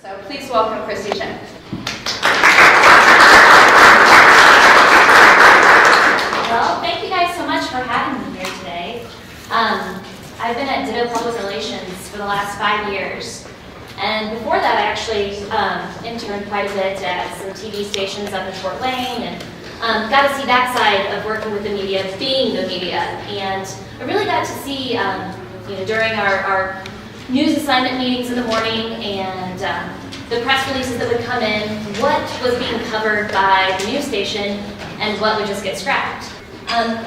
So please welcome Christy Chen. Well, thank you guys so much for having me here today. I've been at Dittoe Public Relations for the last 5 years. And before that, I actually interned quite a bit at some TV stations up in Fort Wayne and got to see that side of working with the media, being the media. And I really got to see, during our news assignment meetings in the morning and the press releases that would come in, what was being covered by the news station and what would just get scrapped.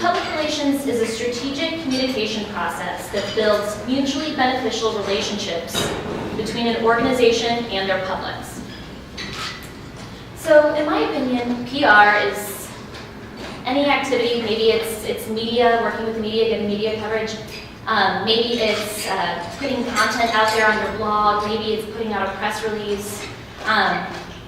Public relations is a strategic communication process that builds mutually beneficial relationships between an organization and their publics. So in my opinion, PR is any activity. Maybe it's media, working with the media, getting media coverage. Maybe it's putting content out there on your blog. Maybe it's putting out a press release.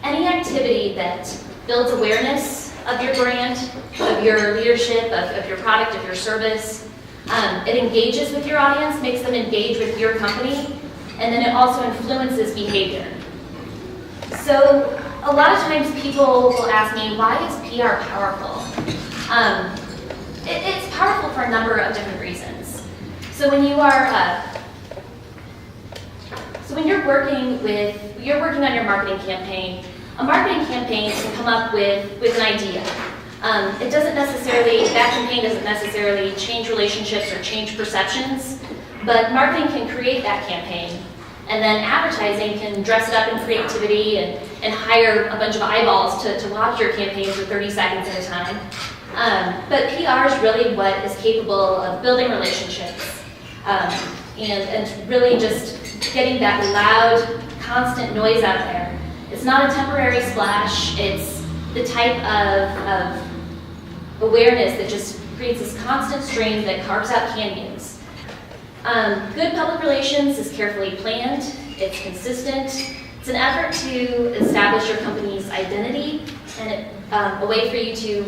Any activity that builds awareness of your brand, of your leadership, of your product, of your service. It engages with your audience, makes them engage with your company, and then it also influences behavior. So a lot of times people will ask me, why is PR powerful? It's powerful for a number of different reasons. So when you're working on your marketing campaign, a marketing campaign can come up with an idea. That campaign doesn't necessarily change relationships or change perceptions, but marketing can create that campaign. And then advertising can dress it up in creativity and hire a bunch of eyeballs to watch your campaign for 30 seconds at a time. But PR is really what is capable of building relationships and really just getting that loud, constant noise out there. It's not a temporary splash. It's the type of awareness that just creates this constant stream that carves out canyons. Good public relations is carefully planned. It's consistent. It's an effort to establish your company's identity and a way for you to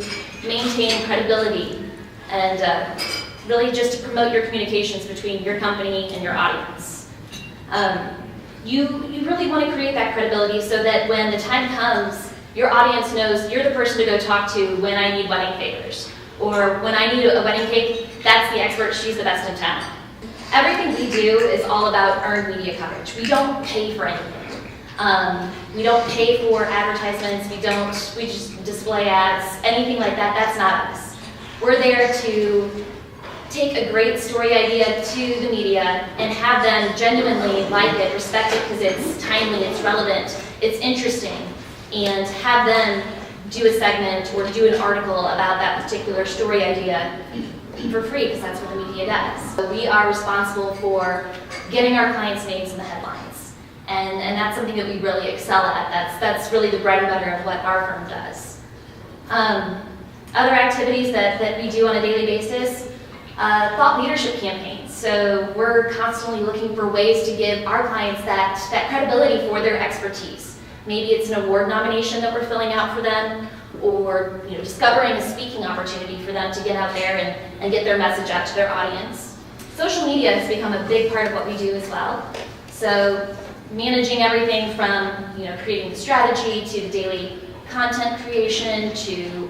maintain credibility and really just to promote your communications between your company and your audience. You really want to create that credibility so that when the time comes, your audience knows you're the person to go talk to when I need wedding favors. Or when I need a wedding cake, that's the expert, she's the best in town. Everything we do is all about earned media coverage. We don't pay for anything. We don't pay for advertisements, we just display ads, anything like that, that's not us. We're there to take a great story idea to the media and have them genuinely like it, respect it because it's timely, it's relevant, it's interesting, and have them do a segment or do an article about that particular story idea for free because that's what the media does. So we are responsible for getting our clients' names in the headlines, and that's something that we really excel at. That's really the bread and butter of what our firm does. Other activities that we do on a daily basis. Thought leadership campaigns. So we're constantly looking for ways to give our clients that credibility for their expertise. Maybe it's an award nomination that we're filling out for them, or discovering a speaking opportunity for them to get out there and get their message out to their audience. Social media has become a big part of what we do as well. So managing everything from creating the strategy to the daily content creation to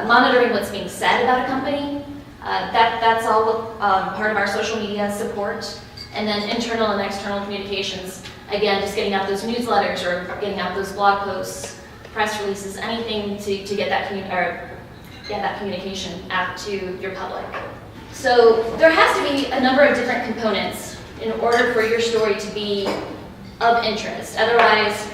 monitoring what's being said about a company. That's all part of our social media support. And then internal and external communications. Again, just getting out those newsletters or getting out those blog posts, press releases, anything to get that communication out to your public. So there has to be a number of different components in order for your story to be of interest. Otherwise,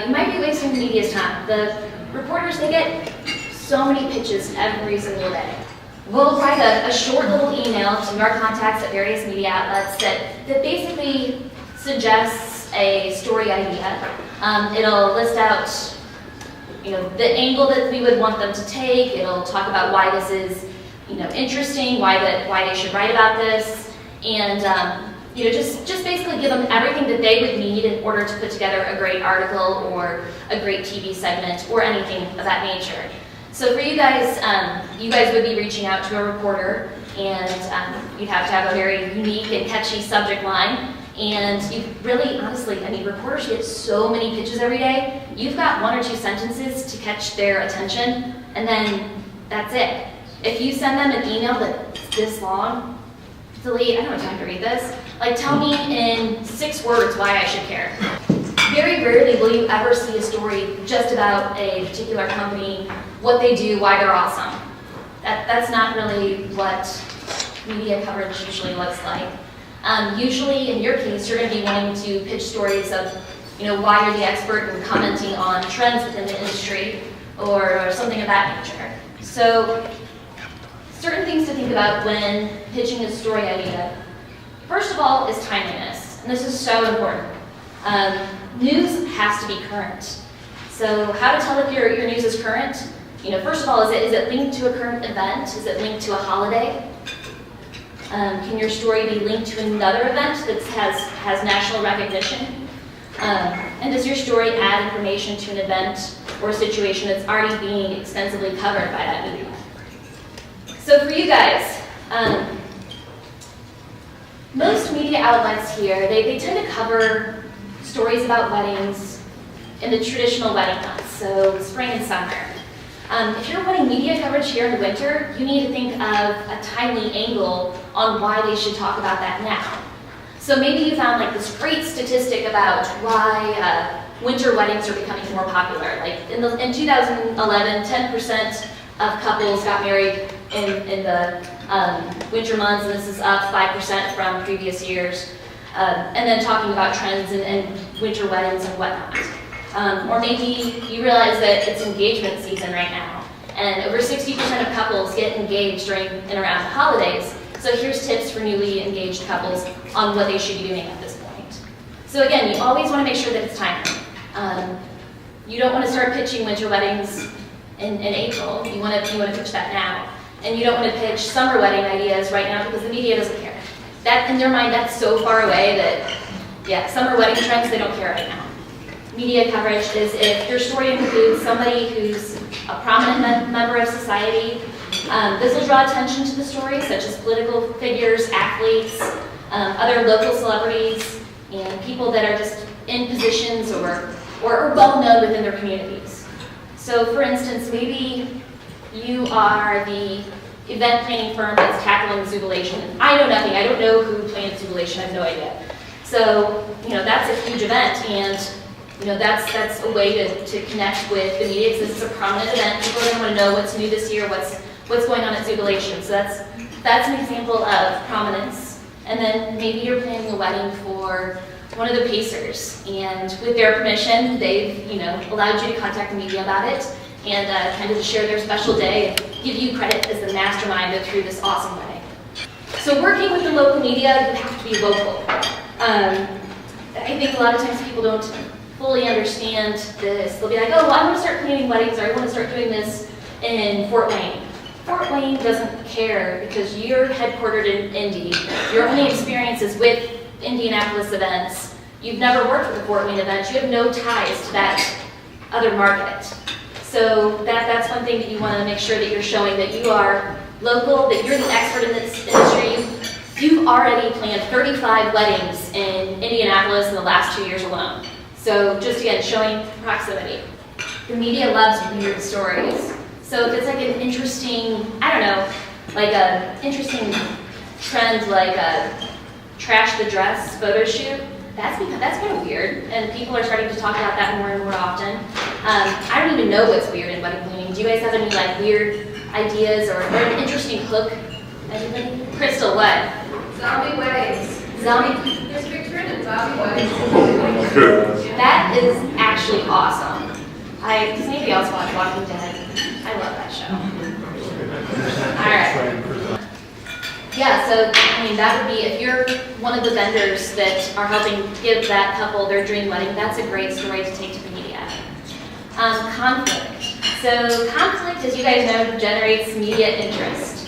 you might be wasting the media's time. The reporters, they get so many pitches every single day. We'll write a short little email to our contacts at various media outlets that basically suggests a story idea. It'll list out the angle that we would want them to take. It'll talk about why this is interesting, why they should write about this, and just basically give them everything that they would need in order to put together a great article or a great TV segment or anything of that nature. So for you guys would be reaching out to a reporter, and you'd have to have a very unique and catchy subject line, And you really, honestly, I mean, reporters get so many pitches every day. You've got 1 or 2 sentences to catch their attention, and then that's it. If you send them an email that's this long, delete, I don't have time to read this. Like, tell me in 6 words why I should care. Very rarely will you ever see a story just about a particular company, what they do, why they're awesome. That's not really what media coverage usually looks like. Usually, in your case, you're going to be wanting to pitch stories of, why you're the expert and commenting on trends within the industry or something of that nature. So, certain things to think about when pitching a story idea. First of all is timeliness, and this is so important. News has to be current. So, how to tell if your news is current? First of all, is it linked to a current event? Is it linked to a holiday? Can your story be linked to another event that has national recognition? And does your story add information to an event or a situation that's already being extensively covered by that media? So for you guys, most media outlets here, they tend to cover stories about weddings in the traditional wedding months, so spring and summer. If you're wanting media coverage here in the winter, you need to think of a timely angle on why they should talk about that now. So maybe you found like this great statistic about why winter weddings are becoming more popular. Like in 2011, 10% of couples got married in the winter months, and this is up 5% from previous years. And then talking about trends in winter weddings and whatnot. Or maybe you realize that it's engagement season right now, and over 60% of couples get engaged during and around the holidays. So here's tips for newly engaged couples on what they should be doing at this point. So again, you always want to make sure that it's timely. You don't want to start pitching winter weddings in April. You want to pitch that now, and you don't want to pitch summer wedding ideas right now because the media doesn't care. That in their mind, that's so far away that summer wedding trends, they don't care right now. Media coverage is if your story includes somebody who's a prominent member of society. This will draw attention to the story, such as political figures, athletes, other local celebrities, and people that are just in positions or well known within their communities. So for instance, maybe you are the event planning firm that's tackling Zubilation. I know nothing. I don't know who planned Zubilation. I have no idea. So, that's a huge event, and that's a way to connect with the media because this is a prominent event. People are going to want to know what's new this year, what's going on at Zubilation. So that's an example of prominence. And then maybe you're planning a wedding for one of the Pacers, and with their permission, they've allowed you to contact the media about it and kind of to share their special day and give you credit as the mastermind that threw this awesome wedding. So working with the local media, you have to be local. I think a lot of times people don't fully understand this. They'll be like, oh, well, I want to start planning weddings, or I want to start doing this in Fort Wayne. Fort Wayne doesn't care because you're headquartered in Indy. Your only experience is with Indianapolis events. You've never worked with a Fort Wayne event. You have no ties to that other market. So that's one thing that you want to make sure that you're showing, that you are local, that you're the expert in this industry. You've already planned 35 weddings in Indianapolis in the last 2 years alone. So just again, showing proximity. The media loves weird stories. So if it's like an interesting, like an interesting trend like a trash the dress photo shoot, that's kind of weird, and people are starting to talk about that more and more often. I don't even know what's weird in wedding planning. Do you guys have any like weird ideas or an interesting hook? Anybody? Crystal, what? Zombie weddings. Zombie? There's a big trend in zombie weddings. That is actually awesome. Does anybody else watch Walking Dead? I love that show. All right. Yeah, so that would be, if you're one of the vendors that are helping give that couple their dream wedding, that's a great story to take to the media. Conflict. So conflict, as you guys know, generates media interest.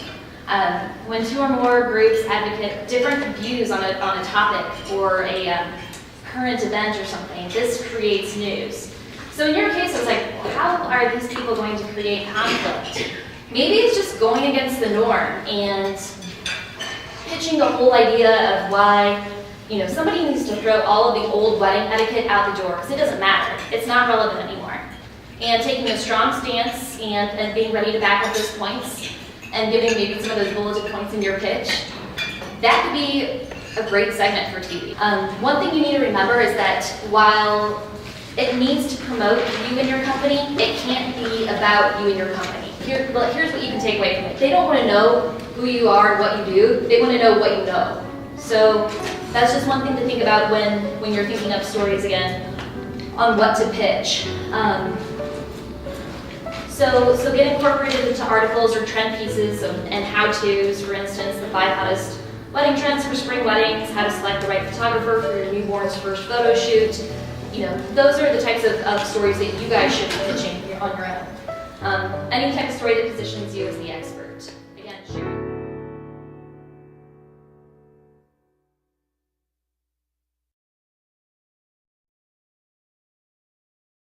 When 2 or more groups advocate different views on a topic or a current event or something, this creates news. So in your case, I was like, how are these people going to create conflict? Maybe it's just going against the norm and pitching the whole idea of why, somebody needs to throw all of the old wedding etiquette out the door because it doesn't matter. It's not relevant anymore. And taking a strong stance and being ready to back up those points and giving maybe some of those bulleted points in your pitch, that could be a great segment for TV. One thing you need to remember is that while it needs to promote you and your company, it can't be about you and your company. Here's what you can take away from it. They don't want to know who you are and what you do. They want to know what you know. So that's just one thing to think about when you're thinking up stories again on what to pitch. So get incorporated into articles or trend pieces and how-tos. For instance, the 5 hottest wedding trends for spring weddings, how to select the right photographer for your newborn's first photo shoot. Those are the types of stories that you guys should be pitching on your own. Any type of story that positions you as the expert.